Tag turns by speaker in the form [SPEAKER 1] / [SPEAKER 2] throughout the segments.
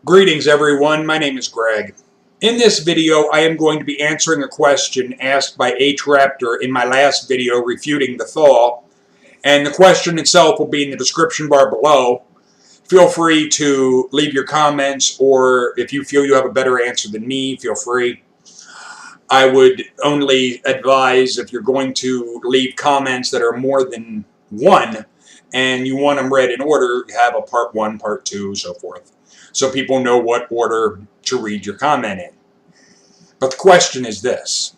[SPEAKER 1] Greetings everyone, my name is Greg. In this video I am going to be answering a question asked by Raptor in my last video refuting the thaw, and the question itself will be in the description bar below. Feel free to leave your comments, or if you feel you have a better answer than me, feel free. I would only advise, if you're going to leave comments that are more than one and you want them read in order, have a part 1, part 2, so forth, so people know what order to read your comment in. But the question is this: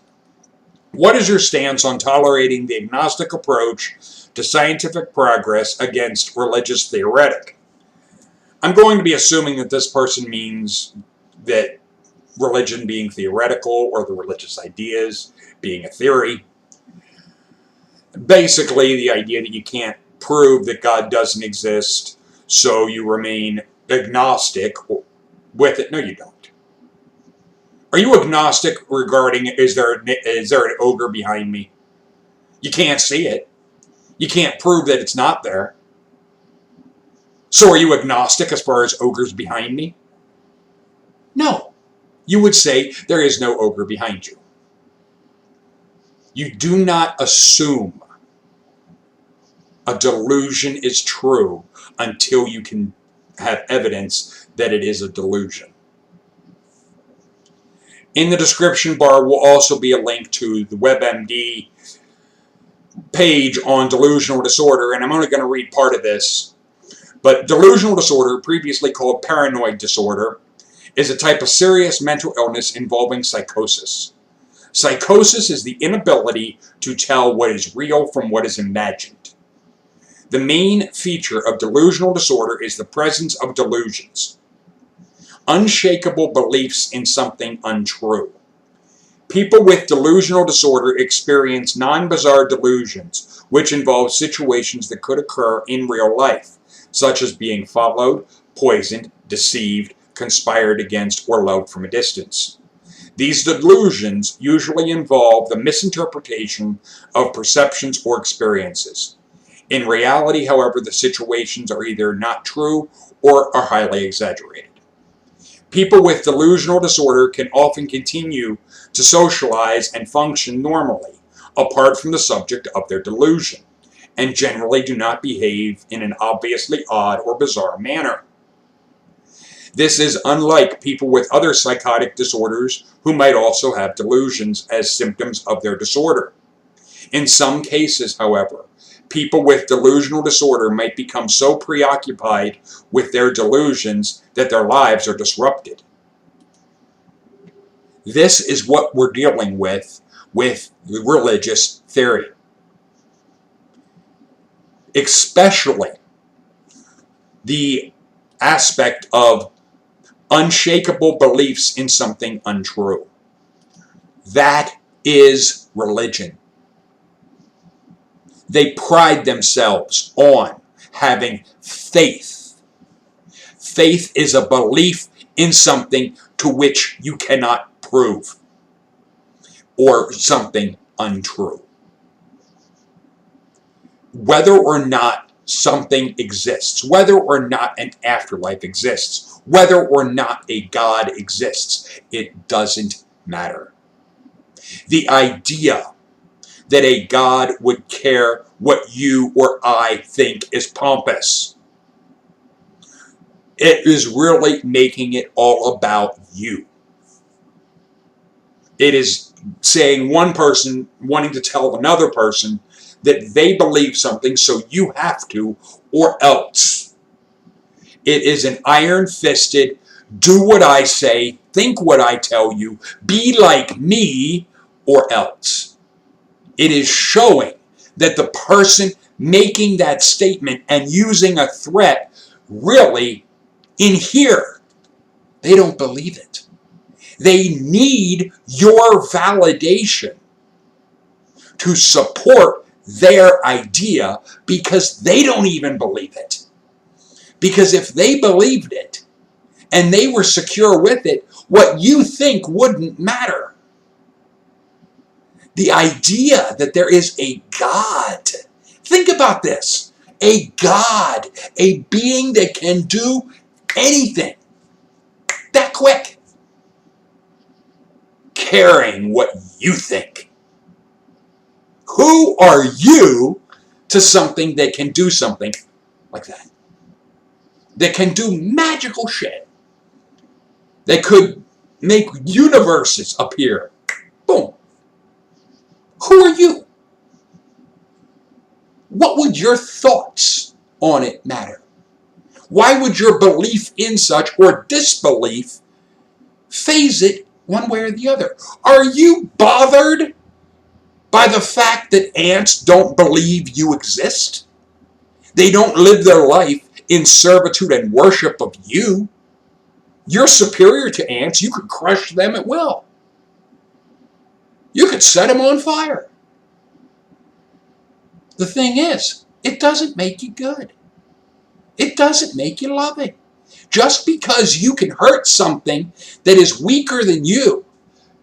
[SPEAKER 1] what is your stance on tolerating the agnostic approach to scientific progress against religious theoretic? I'm going to be assuming that this person means that religion being theoretical, or the religious ideas being a theory. Basically, the idea that you can't prove that God doesn't exist, so you remain agnostic with it. No, you don't. Are you agnostic regarding, is there an ogre behind me? You can't see it. You can't prove that it's not there. So are you agnostic as far as ogres behind me? No. You would say there is no ogre behind you. You do not assume a delusion is true until you can have evidence that it is a delusion. In the description bar will also be a link to the WebMD page on delusional disorder, and I'm only going to read part of this. But delusional disorder, previously called paranoid disorder, is a type of serious mental illness involving psychosis. Psychosis is the inability to tell what is real from what is imagined. The main feature of delusional disorder is the presence of delusions, unshakable beliefs in something untrue. People with delusional disorder experience non-bizarre delusions, which involve situations that could occur in real life, such as being followed, poisoned, deceived, conspired against, or loved from a distance. These delusions usually involve the misinterpretation of perceptions or experiences. In reality, however, the situations are either not true or are highly exaggerated. People with delusional disorder can often continue to socialize and function normally, apart from the subject of their delusion, and generally do not behave in an obviously odd or bizarre manner. This is unlike people with other psychotic disorders who might also have delusions as symptoms of their disorder. In some cases, however, people with delusional disorder might become so preoccupied with their delusions that their lives are disrupted. This is what we're dealing with religious theory. Especially the aspect of unshakable beliefs in something untrue. That is religion. They pride themselves on having faith. Faith is a belief in something to which you cannot prove, or something untrue. Whether or not something exists, whether or not an afterlife exists, whether or not a God exists, it doesn't matter. The idea that a God would care what you or I think is pompous. It is really making it all about you. It is saying one person wanting to tell another person that they believe something, so you have to, or else. It is an iron-fisted, do what I say, think what I tell you, be like me, or else. It is showing that the person making that statement and using a threat, really, in here, they don't believe it. They need your validation to support their idea, because they don't even believe it. Because if they believed it and they were secure with it, what you think wouldn't matter. The idea that there is a God. Think about this. A God, a being that can do anything. That quick. Caring what you think. Who are you to something that can do something like that? That can do magical shit. That could make universes appear. Boom. Who are you? What would your thoughts on it matter? Why would your belief in such or disbelief phase it one way or the other? Are you bothered by the fact that ants don't believe you exist? They don't live their life in servitude and worship of you. You're superior to ants. You could crush them at will. You could set them on fire. The thing is, it doesn't make you good. It doesn't make you loving. Just because you can hurt something that is weaker than you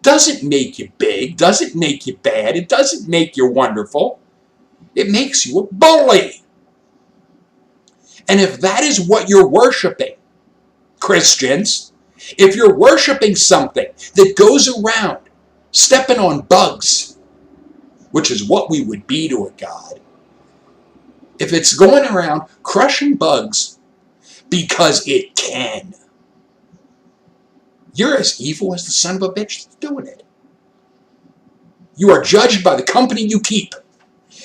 [SPEAKER 1] doesn't make you big, doesn't make you bad, it doesn't make you wonderful. It makes you a bully. And if that is what you're worshiping, Christians, if you're worshiping something that goes around stepping on bugs, which is what we would be to a god, if it's going around crushing bugs because it can, you're as evil as the son of a bitch that's doing it. You are judged by the company you keep.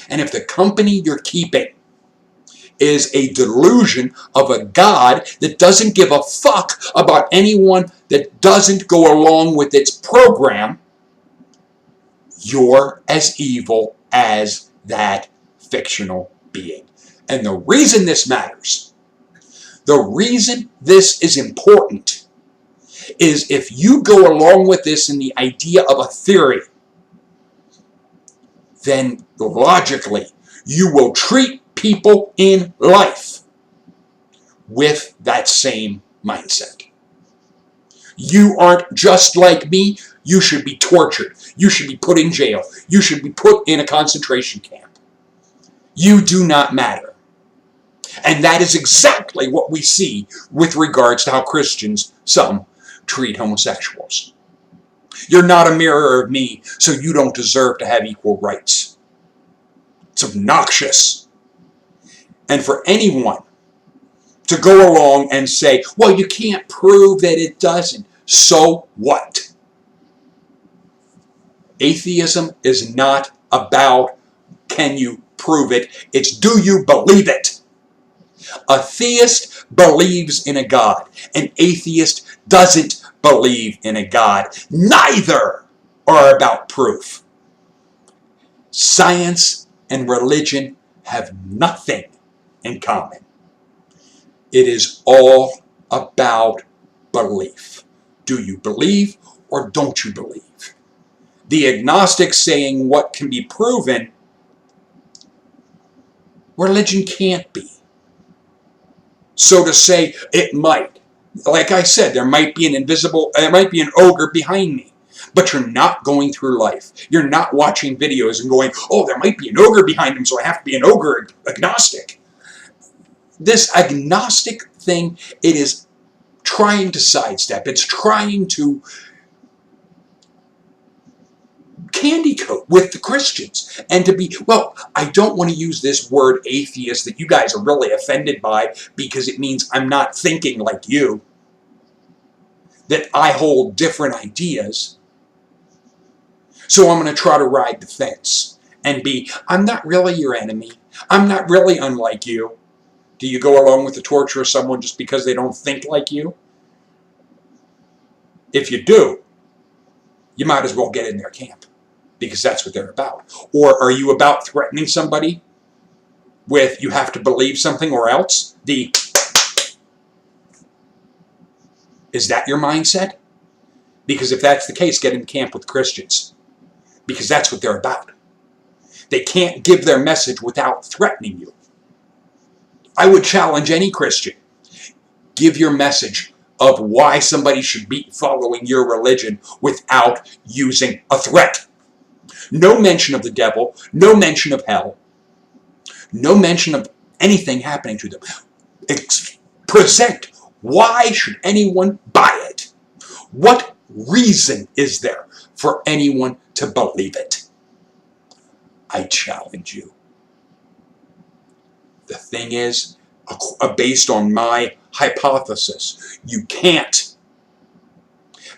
[SPEAKER 1] And if the company you're keeping is a delusion of a God that doesn't give a fuck about anyone that doesn't go along with its program, you're as evil as that fictional being. And the reason this matters, the reason this is important, is if you go along with this in the idea of a theory, then logically you will treat people in life with that same mindset. You aren't just like me. You should be tortured. You should be put in jail. You should be put in a concentration camp. You do not matter. And that is exactly what we see with regards to how Christians, some, treat homosexuals. You're not a mirror of me, so you don't deserve to have equal rights. It's obnoxious. And for anyone to go along and say, well, you can't prove that it doesn't. So what? Atheism is not about can you prove it. It's do you believe it? A theist believes in a God. An atheist doesn't believe in a God. Neither are about proof. Science and religion have nothing in common. It is all about belief. Do you believe or don't you believe? The agnostic saying what can be proven, religion can't be. So to say it might, like I said, there might be an ogre behind me, but you're not going through life. You're not watching videos and going, oh, there might be an ogre behind him, so I have to be an ogre agnostic. This agnostic thing, it is trying to sidestep. It's trying to candy coat with the Christians and to be, well, I don't want to use this word atheist that you guys are really offended by because it means I'm not thinking like you, that I hold different ideas. So I'm going to try to ride the fence and be, I'm not really your enemy. I'm not really unlike you. Do you go along with the torture of someone just because they don't think like you? If you do, you might as well get in their camp because that's what they're about. Or are you about threatening somebody with you have to believe something or else? Is that your mindset? Because if that's the case, get in camp with Christians. Because that's what they're about. They can't give their message without threatening you. I would challenge any Christian. Give your message of why somebody should be following your religion without using a threat. No mention of the devil, no mention of hell, no mention of anything happening to them. Present why should anyone buy it. What reason is there for anyone to believe it? I challenge you. The thing is, based on my hypothesis, you can't.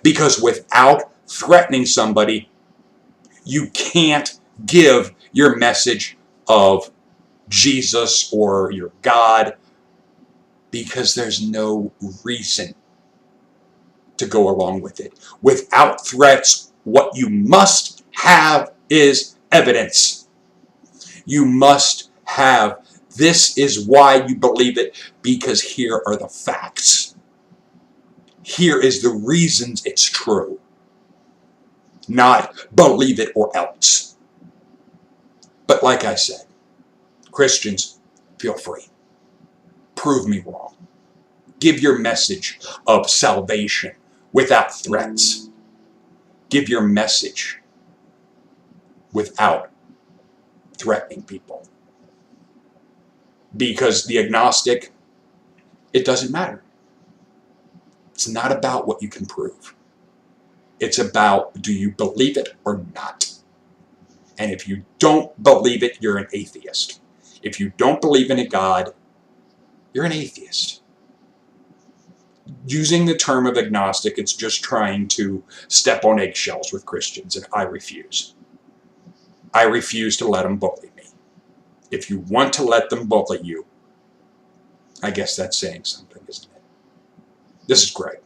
[SPEAKER 1] Because without threatening somebody, you can't give your message of Jesus or your God, because there's no reason to go along with it. Without threats, what you must have is evidence. You must have, this is why you believe it, because here are the facts. Here is the reasons it's true. Not believe it or else. But like I said, Christians, feel free. Prove me wrong. Give your message of salvation without threats. Give your message without threatening people. Because the agnostic, it doesn't matter. It's not about what you can prove. It's about, do you believe it or not? And if you don't believe it, you're an atheist. If you don't believe in a God, you're an atheist. Using the term of agnostic, it's just trying to step on eggshells with Christians, and I refuse. I refuse to let them bully me. If you want to let them bully you, I guess that's saying something, isn't it? This is Greg.